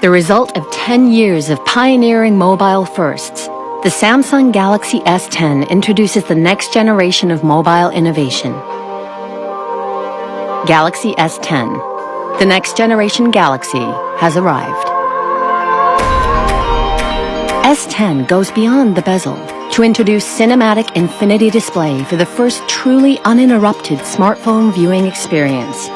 The result of 10 years of pioneering mobile firsts, the Samsung Galaxy S10 introduces the next generation of mobile innovation. Galaxy S10. The next generation Galaxy has arrived. S10 goes beyond the bezel to introduce cinematic infinity display for the first truly uninterrupted smartphone viewing experience.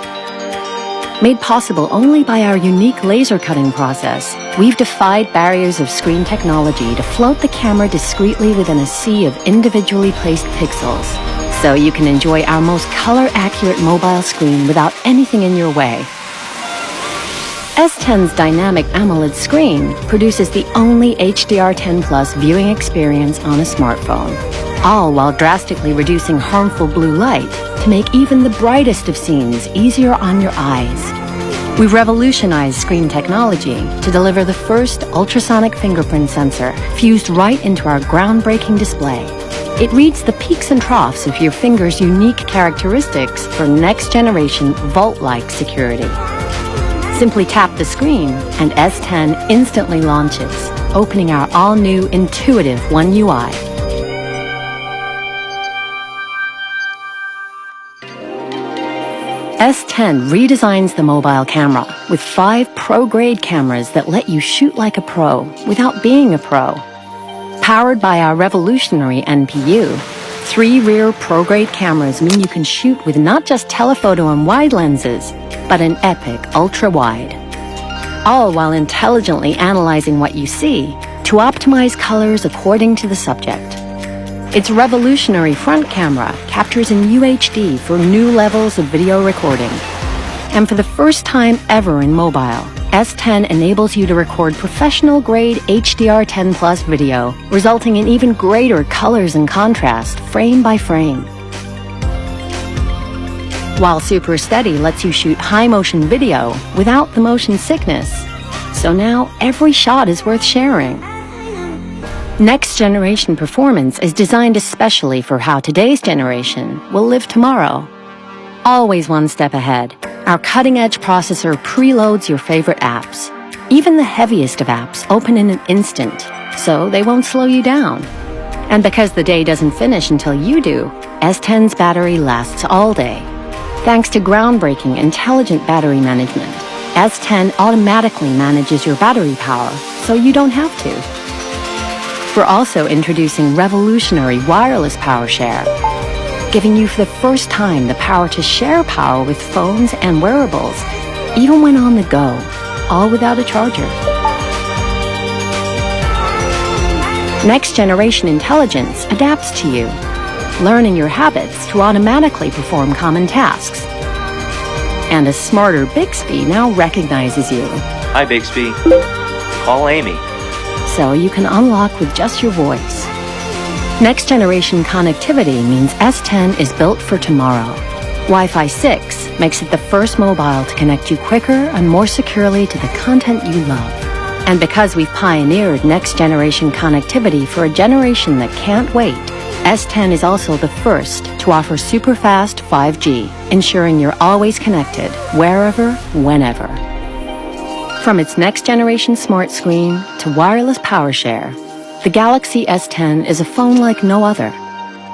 Made possible only by our unique laser cutting process, we've defied barriers of screen technology to float the camera discreetly within a sea of individually placed pixels, so you can enjoy our most color-accurate mobile screen without anything in your way. S10's dynamic AMOLED screen produces the only HDR10+ viewing experience on a smartphone, all while drastically reducing harmful blue light to make even the brightest of scenes easier on your eyes. We've revolutionized screen technology to deliver the first ultrasonic fingerprint sensor fused right into our groundbreaking display. It reads the peaks and troughs of your finger's unique characteristics for next-generation vault-like security. Simply tap the screen and S10 instantly launches, opening our all-new intuitive One UI. S10 redesigns the mobile camera with 5 pro-grade cameras that let you shoot like a pro without being a pro. Powered by our revolutionary NPU, 3 rear pro-grade cameras mean you can shoot with not just telephoto and wide lenses, but an epic ultra-wide. All while intelligently analyzing what you see to optimize colors according to the subject. Its revolutionary front camera captures in UHD for new levels of video recording. And for the first time ever in mobile, S10 enables you to record professional-grade HDR10+ video, resulting in even greater colors and contrast frame by frame. While Super Steady lets you shoot high-motion video without the motion sickness. So now every shot is worth sharing. Next-generation performance is designed especially for how today's generation will live tomorrow. Always one step ahead, our cutting-edge processor preloads your favorite apps. Even the heaviest of apps open in an instant, so they won't slow you down. And because the day doesn't finish until you do, S10's battery lasts all day. Thanks to groundbreaking intelligent battery management, S10 automatically manages your battery power, so you don't have to. We're also introducing revolutionary wireless power share, giving you for the first time the power to share power with phones and wearables, even when on the go, all without a charger. Next-generation intelligence adapts to you, learning your habits to automatically perform common tasks. And a smarter Bixby now recognizes you. Hi, Bixby. Call Amy. So you can unlock with just your voice. Next-generation connectivity means S10 is built for tomorrow. Wi-Fi 6 makes it the first mobile to connect you quicker and more securely to the content you love. And because we've pioneered next-generation connectivity for a generation that can't wait, S10 is also the first to offer super-fast 5G, ensuring you're always connected, wherever, whenever. From its next-generation smart screen to wireless power share, the Galaxy S10 is a phone like no other.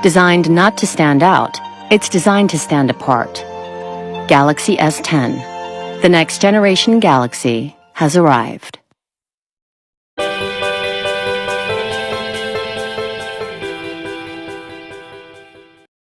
Designed not to stand out, it's designed to stand apart. Galaxy S10. The next-generation Galaxy has arrived.